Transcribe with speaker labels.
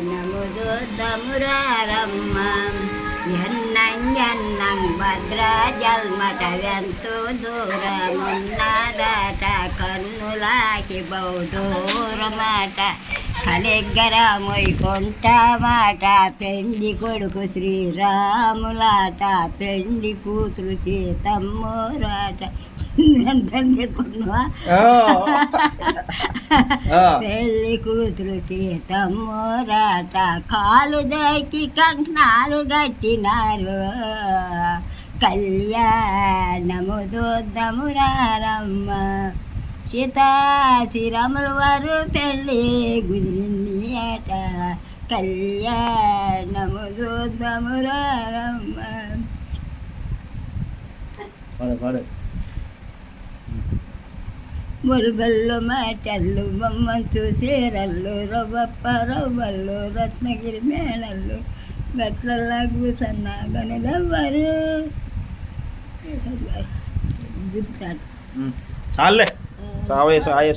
Speaker 1: నము చూద్దామురారమ్మ ఎన్నం భద్రాజల్మటెంతో దూరమున్నదట కన్నులాకి బౌదూరమాట కలిగ్గర మొయ్యకొంటామాట పెండి కొడుకు శ్రీరాములాట పెండి కూతురు సీతమ్మోరాట పెళ్లి కూతురు సీతమ్మోరాట కాలు దక్కి కంకణాలు కట్టినారు కళ్యాణము చూద్దామురారమ్మ సీతాశ్రీరాముల వారు పెళ్ళి కుదిరింది అట కళ్యాణము చూద్దామురారమ్మ. బొల్బల్లు మాటళ్ళు బొమ్మంతు చీరళ్ళు రవ్వప్ప రవ్వళ్ళు రత్నగిరి మేళళ్ళు గట్లల్లా కూసన్న గనులెవ్వరు
Speaker 2: చాలే సావే ఆయే